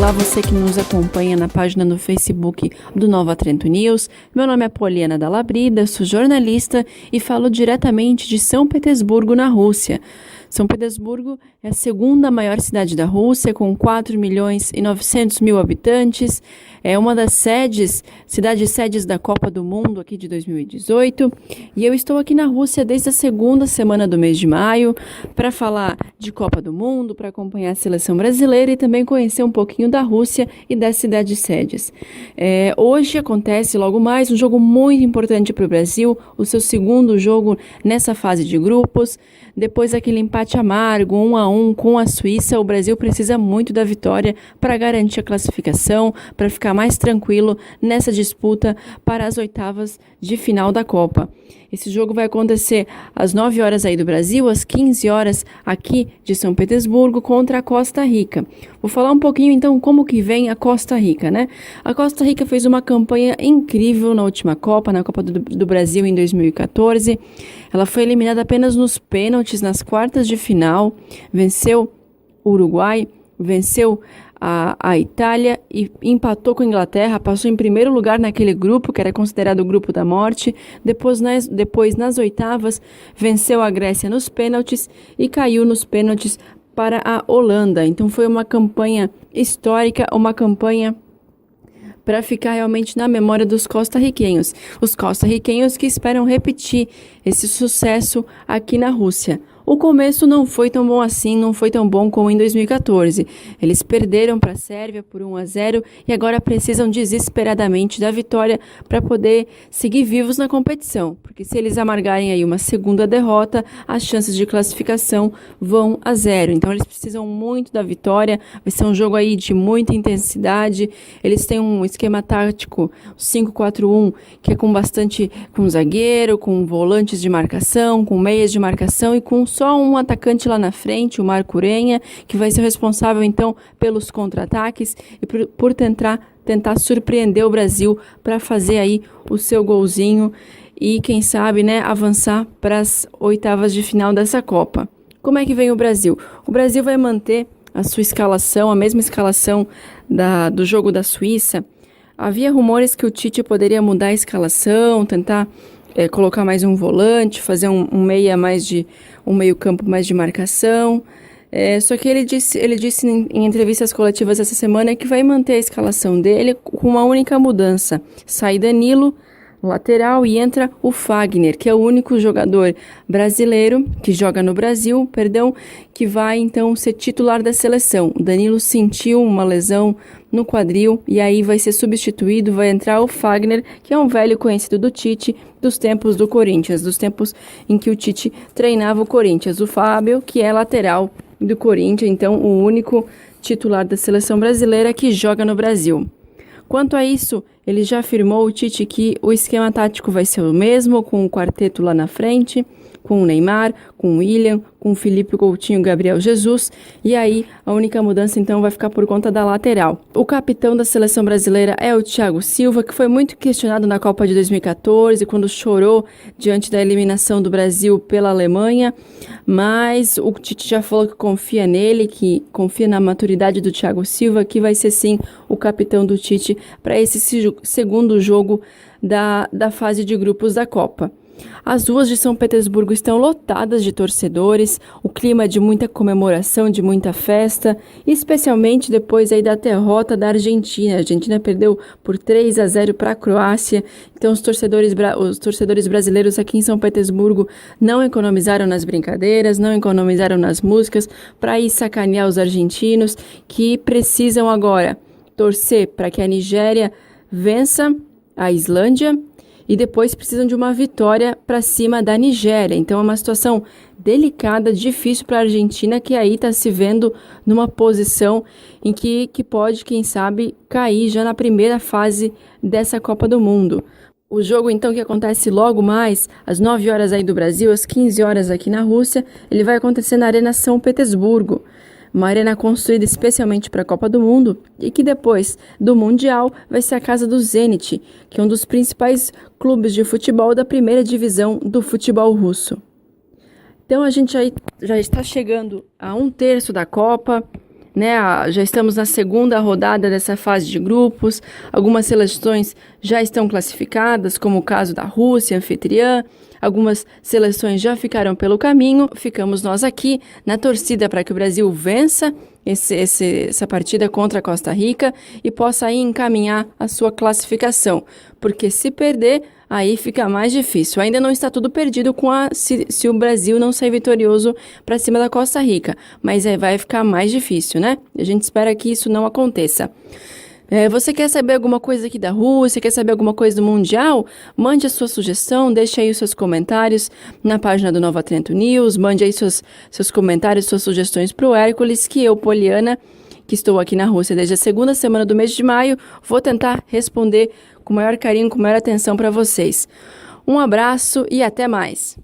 Olá, você que nos acompanha na página no Facebook do Nova Trento News. Meu nome é Poliana Dalabrida, sou jornalista e falo diretamente de São Petersburgo, na Rússia. São Petersburgo é a segunda maior cidade da Rússia, com 4.900.000 habitantes. É uma das cidades sedes da Copa do Mundo aqui de 2018. E eu estou aqui na Rússia desde a segunda semana do mês de maio para falar de Copa do Mundo, para acompanhar a seleção brasileira e também conhecer um pouquinho da Rússia e das cidades sedes. Hoje acontece logo mais um jogo muito importante para o Brasil, o seu segundo jogo nessa fase de grupos. Depois daquele empate amargo, 1-1 com a Suíça, o Brasil precisa muito da vitória para garantir a classificação, para ficar mais tranquilo nessa disputa para as oitavas de final da Copa. Esse jogo vai acontecer às 9 horas aí do Brasil, às 15 horas aqui de São Petersburgo, contra a Costa Rica. Vou falar um pouquinho então como que vem a Costa Rica, né? A Costa Rica fez uma campanha incrível na última Copa, na Copa do Brasil em 2014. Ela foi eliminada apenas nos pênaltis nas quartas de final, venceu o Uruguai, venceu a Itália e empatou com a Inglaterra, passou em primeiro lugar naquele grupo, que era considerado o grupo da morte. Depois nas oitavas, venceu a Grécia nos pênaltis e caiu nos pênaltis para a Holanda. Então foi uma campanha histórica, uma campanha para ficar realmente na memória dos costarriquenhos. Os costarriquenhos que esperam repetir esse sucesso aqui na Rússia. O começo não foi tão bom assim, não foi tão bom como em 2014. Eles perderam para a Sérvia por 1-0 e agora precisam desesperadamente da vitória para poder seguir vivos na competição. Porque se eles amargarem aí uma segunda derrota, as chances de classificação vão a 0. Então eles precisam muito da vitória, vai ser um jogo aí de muita intensidade. Eles têm um esquema tático 5-4-1, que é com zagueiro, com volantes de marcação, com meias de marcação e com só um atacante lá na frente, o Marco Urenha, que vai ser responsável então pelos contra-ataques e por tentar surpreender o Brasil para fazer aí o seu golzinho e quem sabe, né, avançar para as oitavas de final dessa Copa. Como é que vem o Brasil? O Brasil vai manter a sua escalação, a mesma escalação do jogo da Suíça. Havia rumores que o Tite poderia mudar a escalação, tentar colocar mais um volante, fazer um meio campo mais de marcação. Só que ele disse em entrevistas coletivas essa semana que vai manter a escalação dele com uma única mudança. Sai Danilo, lateral, e entra o Fagner, que é o único jogador brasileiro que joga no Brasil, que vai então ser titular da seleção. O Danilo sentiu uma lesão no quadril e aí vai ser substituído, vai entrar o Fagner, que é um velho conhecido do Tite, dos tempos do Corinthians, dos tempos em que o Tite treinava o Corinthians. O Fábio, que é lateral do Corinthians, então o único titular da seleção brasileira que joga no Brasil. Quanto a isso, ele já afirmou, o Tite, que o esquema tático vai ser o mesmo, com o quarteto lá na frente, com o Neymar, com o William, com o Felipe Coutinho e Gabriel Jesus, e aí a única mudança então vai ficar por conta da lateral. O capitão da seleção brasileira é o Thiago Silva, que foi muito questionado na Copa de 2014, quando chorou diante da eliminação do Brasil pela Alemanha, mas o Tite já falou que confia nele, que confia na maturidade do Thiago Silva, que vai ser sim o capitão do Tite para esse segundo jogo da fase de grupos da Copa. As ruas de São Petersburgo estão lotadas de torcedores, o clima é de muita comemoração, de muita festa, especialmente depois aí da derrota da Argentina. A Argentina perdeu por 3-0 para a Croácia, então os torcedores brasileiros aqui em São Petersburgo não economizaram nas brincadeiras, não economizaram nas músicas para ir sacanear os argentinos, que precisam agora torcer para que a Nigéria vença a Islândia e depois precisam de uma vitória para cima da Nigéria. Então é uma situação delicada, difícil para a Argentina, que aí está se vendo numa posição em que pode, quem sabe, cair já na primeira fase dessa Copa do Mundo. O jogo, então, que acontece logo mais, às 9 horas aí do Brasil, às 15 horas aqui na Rússia, ele vai acontecer na Arena São Petersburgo. Uma arena construída especialmente para a Copa do Mundo e que depois do Mundial vai ser a casa do Zenit, que é um dos principais clubes de futebol da primeira divisão do futebol russo. Então a gente já está chegando a um terço da Copa, né? Já estamos na segunda rodada dessa fase de grupos. Algumas seleções já estão classificadas, como o caso da Rússia, anfitriã. Algumas seleções já ficaram pelo caminho. Ficamos nós aqui na torcida para que o Brasil vença essa partida contra a Costa Rica e possa aí encaminhar a sua classificação. Porque se perder, aí fica mais difícil. Ainda não está tudo perdido se o Brasil não sair vitorioso para cima da Costa Rica. Mas aí vai ficar mais difícil, né? A gente espera que isso não aconteça. Você quer saber alguma coisa aqui da Rússia, quer saber alguma coisa do Mundial? Mande a sua sugestão, deixe aí os seus comentários na página do Nova Trento News, mande aí seus comentários, suas sugestões para o Hércules, que eu, Poliana, que estou aqui na Rússia desde a segunda semana do mês de maio, vou tentar responder com o maior carinho, com maior atenção para vocês. Um abraço e até mais!